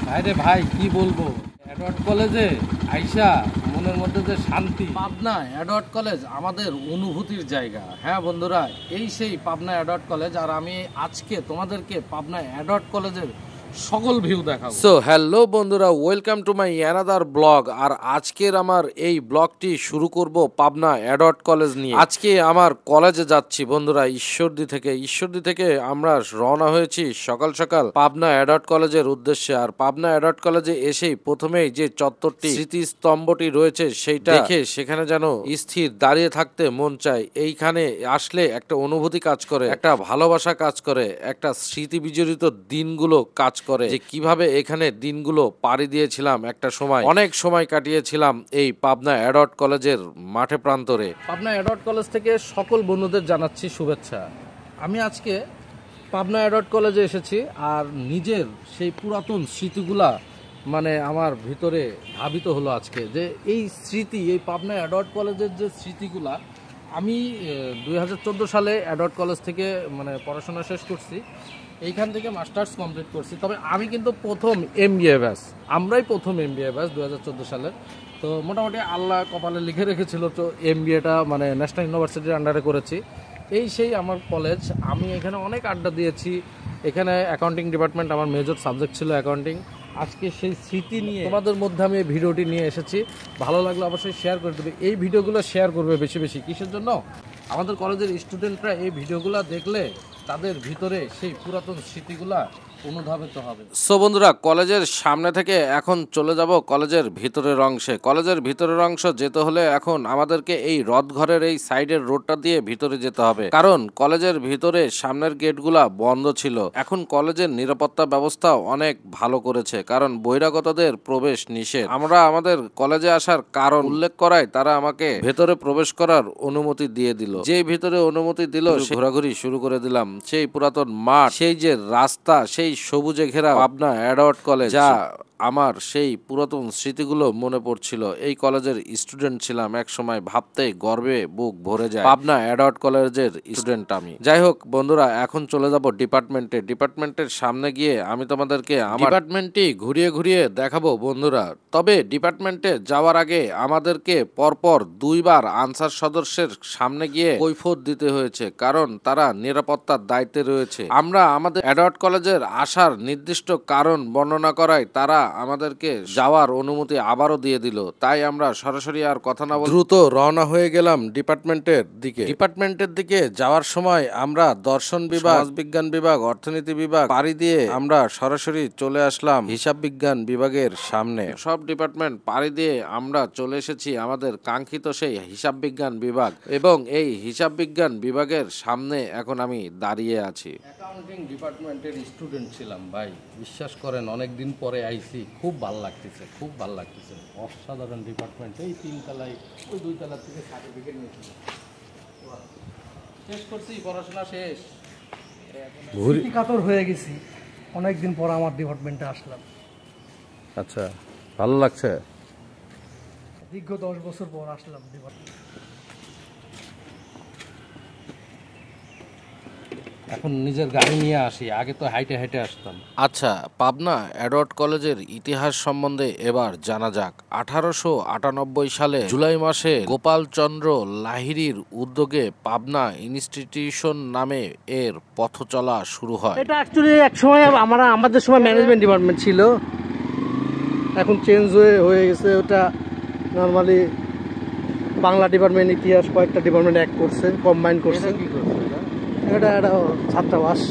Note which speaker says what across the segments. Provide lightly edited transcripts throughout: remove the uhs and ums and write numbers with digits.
Speaker 1: ভাইরে ভাই কি বলবো, এডওয়ার্ড কলেজে আইসা মনের মধ্যে যে শান্তি। পাবনা এডওয়ার্ড কলেজ আমাদের অনুভূতির জায়গা। হ্যাঁ বন্ধুরা, এই সেই পাবনা এডওয়ার্ড কলেজ, আর আমি আজকে তোমাদেরকে পাবনা এডওয়ার্ড কলেজের সকল ভিউ দেখাবো। সো হ্যালো বন্ধুরা, welcome to my another blog. আর আজকের আমার এই ব্লগটি শুরু করব পাবনা এডওয়ার্ড কলেজ নিয়ে। আজকে আমার কলেজে যাচ্ছি বন্ধুরা, ঈশ্বরদী থেকে আমরা রওনা হয়েছি সকাল সকাল পাবনা এডওয়ার্ড কলেজের উদ্দেশ্যে। আর পাবনা এডওয়ার্ড কলেজে এসেই প্রথমেই যে চত্বরটি স্মৃতিস্তম্ভটি রয়েছে সেইটা দেখে সেখানে যেন স্থির দাঁড়িয়ে থাকতে মন চায়। এইখানে আসলে একটা অনুভূতি কাজ করে, একটা ভালোবাসা কাজ করে, একটা স্মৃতি বিজড়িত দিনগুলো কাজ করে, যে কিভাবে এখানে দিনগুলো পাড়ি দিয়েছিলাম, একটা সময় অনেক সময় কাটিয়েছিলাম এই পাবনা এডওয়ার্ড কলেজের মাঠে প্রান্তরে। পাবনা এডওয়ার্ড কলেজ থেকে সকল বন্ধুদের জানাচ্ছি শুভেচ্ছা। আমি আজকে পাবনা এডওয়ার্ড কলেজে এসেছি, আর নিজের সেই পুরাতন স্মৃতিগুলা মানে আমার ভিতরে ধাবিত হলো আজকে, যে এই স্মৃতি, এই পাবনা এডওয়ার্ড কলেজের যে স্মৃতিগুলা, আমি 2014 সালে এডওয়ার্ড কলেজ থেকে মানে পড়াশোনা শেষ করছি, এইখান থেকে মাস্টার্স কমপ্লিট করছি। তবে আমি কিন্তু প্রথম এমবিএ ব্যাচ, আমরাই প্রথম এমবিএ ব্যাচ 2014 সালে। তো মোটামুটি আল্লাহ কপালে লিখে রেখেছিল, তো এমবিএটা মানে ন্যাশনাল ইউনিভার্সিটির আন্ডারে করেছি। এই সেই আমার কলেজ, আমি এখানে অনেক আড্ডা দিয়েছি। এখানে অ্যাকাউন্টিং ডিপার্টমেন্ট, আমার মেজর সাবজেক্ট ছিল অ্যাকাউন্টিং। আজকে সেই স্মৃতি নিয়ে তোমাদের মধ্যে আমি এই ভিডিওটি নিয়ে এসেছি। ভালো লাগলে অবশ্যই শেয়ার করে দেবে। এই ভিডিওগুলো শেয়ার করবে বেশি বেশি। কিসের জন্য? আমাদের কলেজের স্টুডেন্টরা এই ভিডিওগুলো দেখলে তাদের ভিতরে সেই পুরাতন স্মৃতিগুলা অনুধাবিত হবে। সো বন্ধুরা, কলেজের সামনে থেকে এখন চলে যাব কলেজের ভিতরের অংশে। কলেজের ভিতরের অংশ যেতে হলে এখন আমাদেরকে এই রথঘরের এই সাইডের রোডটা দিয়ে ভিতরে যেতে হবে, কারণ কলেজের ভিতরে সামনের গেটগুলা বন্ধ ছিল। এখন কলেজের নিরাপত্তা ব্যবস্থা অনেক ভালো করেছে, কারণ বহিরাগতদের প্রবেশ নিষেধ। আমরা আমাদের কলেজে আসার কারণ উল্লেখ করায় তারা আমাকে ভেতরে প্রবেশ করার অনুমতি দিয়ে দিল। যেই ভিতরে অনুমতি দিল, ঘোরাঘুরি শুরু করে দিলাম। সেই পুরাতন মাঠ, সেই যে রাস্তা, সেই সবুজে ঘেরা পাবনা এডওয়ার্ড কলেজ, যা আমার সেই পুরাতন স্মৃতিগুলো মনে পড়ছিল। এই কলেজের স্টুডেন্ট ছিলাম এক সময়, ভাবতে গর্বে বুক ভরে যায়। পাবনা এডওয়ার্ড কলেজের স্টুডেন্ট আমি। যাই হোক বন্ধুরা, এখন চলে যাব ডিপার্টমেন্টের সামনে গিয়ে আমি তোমাদেরকে আমার ডিপার্টমেন্টটি ঘুরিয়ে ঘুরিয়ে দেখাবো বন্ধুরা। তবে ডিপার্টমেন্টে যাওয়ার আগে আমাদেরকে পরপর দুইবার আনসার সদস্যের সামনে গিয়ে কৈফিয়ত দিতে হয়েছে, কারণ তারা নিরাপত্তার দায়িত্বে রয়েছে। আমরা আমাদের এডওয়ার্ড কলেজের আসার নির্দিষ্ট কারণ বর্ণনা করায় তারা আমাদেরকে যাওয়ার অনুমতি আবারও দিয়ে দিল। তাই আমরা সরাসরি আর কথা না বলে দ্রুত রওনা হয়ে গেলাম ডিপার্টমেন্টের দিকে যাওয়ার সময় আমরা দর্শন বিভাগ, সমাজবিজ্ঞান বিভাগ, অর্থনীতি বিভাগ পাড়ি দিয়ে আমরা সরাসরি চলে আসলাম হিসাব বিজ্ঞান বিভাগের সামনে। সব ডিপার্টমেন্ট পাড়ি দিয়ে আমরা চলে এসেছি আমাদের কাঙ্ক্ষিত সেই হিসাব বিজ্ঞান বিভাগ, এবং এই হিসাব বিজ্ঞান বিভাগের সামনে এখন আমি দাঁড়িয়ে আছি। অ্যাকাউন্টিং ডিপার্টমেন্টের স্টুডেন্ট ছিলাম ভাই, বিশ্বাস করেন অনেকদিন পরে আইছি। খুব ভালো লাগতেছে, অসাধারণ ডিপার্টমেন্ট। এই 3 তলায়, ওই 2 তলা থেকে সার্টিফিকেট নিয়েছি, শেষ করছি, পড়াশোনা শেষ।
Speaker 2: স্মৃতি কাতর হয়ে গেছি, অনেকদিন পর আমার ডিপার্টমেন্টে আসলাম।
Speaker 1: আচ্ছা, ভালো লাগছে।
Speaker 2: দীর্ঘ 10 বছর পর আসলাম ডিপার্টমেন্ট।
Speaker 1: এখন নিজের গাড়ি নিয়ে আসি, আগে তো হাইটে আসতাম। আচ্ছা, পাবনা এডওয়ার্ড কলেজের ইতিহাস সম্বন্ধে এবার জানা যাক। 1898 সালে জুলাই মাসে গোপালচন্দ্র লাহিড়ীর উদ্যোগে পাবনা ইনস্টিটিউশন নামে এর পথ চলা শুরু হয়।
Speaker 2: এটা অ্যাকচুয়ালি এক সময় আমাদের সময় ম্যানেজমেন্ট ডিপার্টমেন্ট ছিল, এখন চেঞ্জ হয়ে গেছে। ওটা নর্মালি বাংলা ডিপার্টমেন্ট, ইতিহাস, কয়েকটা ডিপার্টমেন্ট এক করছে, কম্বাইন করছে। এটা ছাত্রাবাস।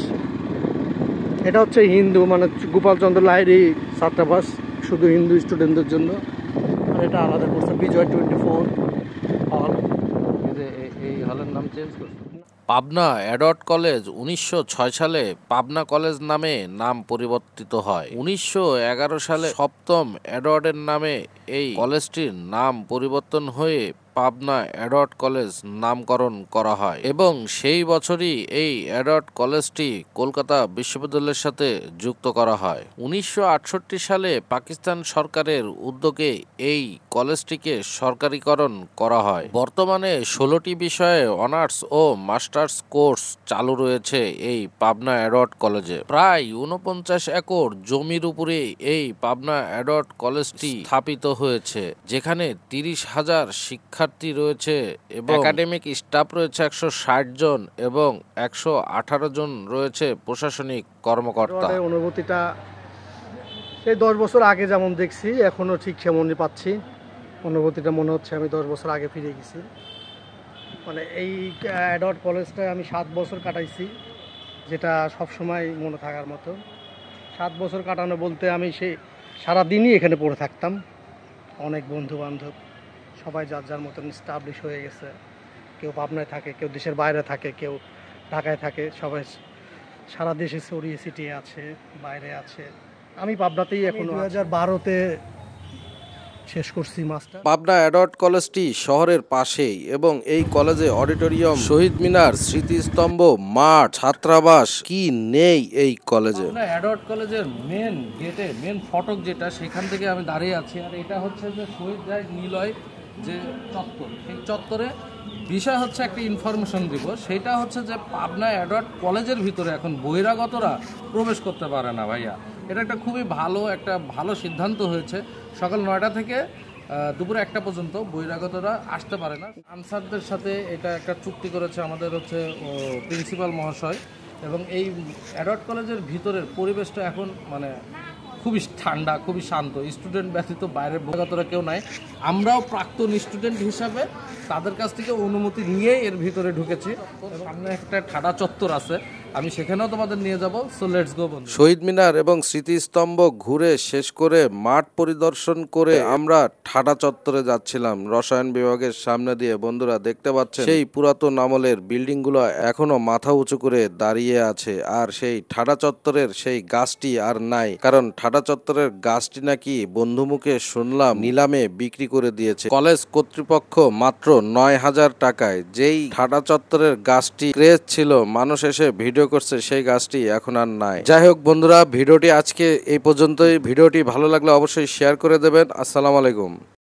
Speaker 2: এটা হচ্ছে হিন্দু, মানে গোপালচন্দ্র লাহিড়ী ছাত্রাবাস, শুধু হিন্দু স্টুডেন্টদের জন্য। আর এটা আলাদা করছে বিজয় 24 হল।
Speaker 1: এই হলের নাম চেঞ্জ করছে। পাবনা এডওয়ার্ড কলেজ 1906 সালে পাবনা কলেজ নামে নাম পরিবর্তিত হয়। 1911 সালে সপ্তম এডওয়ার্ডের নামে এই কলেজটির নাম পরিবর্তন হয়ে পাবনা অ্যাডওয়ার্ড কলেজ নামকরণ করা হয় এবং সেই বছরই এই অ্যাডওয়ার্ড কলেজটি কলকাতা বিশ্ববিদ্যালয়ের সাথে যুক্ত করা হয়। 1968 সালে পাকিস্তান সরকারের উদ্যোগে এই কলেজটিকে সরকারিকরণ করা হয়। বর্তমানে 16টি বিষয়ে অনার্স ও মাস্টার্স কোর্স চালু রয়েছে এই পাবনা অ্যাডওয়ার্ড কলেজে। প্রায় 49 একর জমির উপরে এই পাবনা অ্যাডওয়ার্ড কলেজটি স্থাপিত হয়েছে, যেখানে 30,000 শিক্ষার্থী রয়েছে এবং একাডেমিক স্টাফ রয়েছে 160 জন এবং 118 জন রয়েছে প্রশাসনিক কর্মকর্তা।
Speaker 2: অনুভূতিটা সেই 10 বছর আগে যেমন দেখছি এখনো ঠিক সেমনই পাচ্ছি। অনুভূতিটা মনে হচ্ছে আমি 10 বছর আগে ফিরে গেছি। মানে এই অ্যাডওয়ার্ড কলেজটায় আমি 7 বছর কাটাইছি, যেটা সবসময় মনে থাকার মতো। 7 বছর কাটানো বলতে আমি সেই সারাদিনই এখানে পড়ে থাকতাম। অনেক বন্ধু বান্ধব সবাই যার যার মতন স্টাবলিশ হয়ে গেছে। কেউ পাবনায় থাকে, কেউ দেশের বাইরে থাকে, কেউ ঢাকায় থাকে। সবাই সারা দেশে ছড়িয়ে ছিটিয়ে আছে, বাইরে আছে। আমি পাবনাতেই এখন 2012-তে শেষ করছি মাস্টার।
Speaker 1: পাবনা অ্যাডওয়ার্ড কলেজটি শহরের পাশেই এবং এই কলেজে অডিটোরিয়াম, শহীদ মিনার, স্মৃতিস্তম্ভ, মাঠ, ছাত্রাবাস কি নেই এই কলেজে। পাবনা অ্যাডওয়ার্ড কলেজের মেন গেটে মেন ফটক যেটা, সেখান থেকে আমি দাঁড়িয়ে আছি। আর এটা হচ্ছে যে শহীদ জায়গ নিলয় যে চত্বর, সেই চত্বরে বিষয় হচ্ছে একটা ইনফরমেশন দিব। সেটা হচ্ছে যে পাবনা অ্যাডওয়ার্ড কলেজের ভিতরে এখন বহিরাগতরা প্রবেশ করতে পারে না ভাইয়া। এটা একটা খুবই ভালো সিদ্ধান্ত হয়েছে। সকাল 9টা থেকে দুপুরে 1টা পর্যন্ত বহিরাগতরা আসতে পারে না। আনসারদের সাথে এটা একটা চুক্তি করেছে আমাদের হচ্ছে প্রিন্সিপাল মহাশয়। এবং এই অ্যাডওয়ার্ড কলেজের ভিতরের পরিবেশটা এখন মানে খুবই ঠান্ডা, খুবই শান্ত। স্টুডেন্ট ব্যতীত বাইরের বহিরাগতরা কেউ নাই। আমরাও প্রাক্তন স্টুডেন্ট হিসাবে তাদের কাছ থেকে অনুমতি নিয়ে এর ভিতরে ঢুকেছি। সামনে একটা ঠাডা চত্বর আছে, আমি সেখানেও তোমাদের নিয়ে যাব। সো লেটস গো বন্ধু। শহীদ মিনার এবং স্মৃতিস্তম্ভ ঘুরে শেষ করে মাঠ পরিদর্শন করে আমরা ঠাডা চত্বরে যাচ্ছিলাম রসায়ন বিভাগের সামনে দিয়ে। বন্ধুরা দেখতে পাচ্ছেন সেই পুরাতন আমলের বিল্ডিং গুলো এখনো মাথা উঁচু করে দাঁড়িয়ে আছে। আর সেই ঠাডা চত্বরের সেই গাছটি আর নাই, কারণ ঠাডা চত্বরের গাছটি নাকি বন্ধুমুখে শুনলাম নিলামে বিক্রি করে দিয়েছে কলেজ কর্তৃপক্ষ মাত্র 9,000 টাকায়। যেই ঠাডা চত্বরের গাছটি ক্রেজ ছিল, মানুষ এসে ভিডিও করছে, সেই গাছটি এখন আর নাই। যাই হোক বন্ধুরা, ভিডিওটি আজকে এই পর্যন্তই। ভিডিওটি ভালো লাগলে অবশ্যই শেয়ার করে দেবেন। আসসালামু আলাইকুম।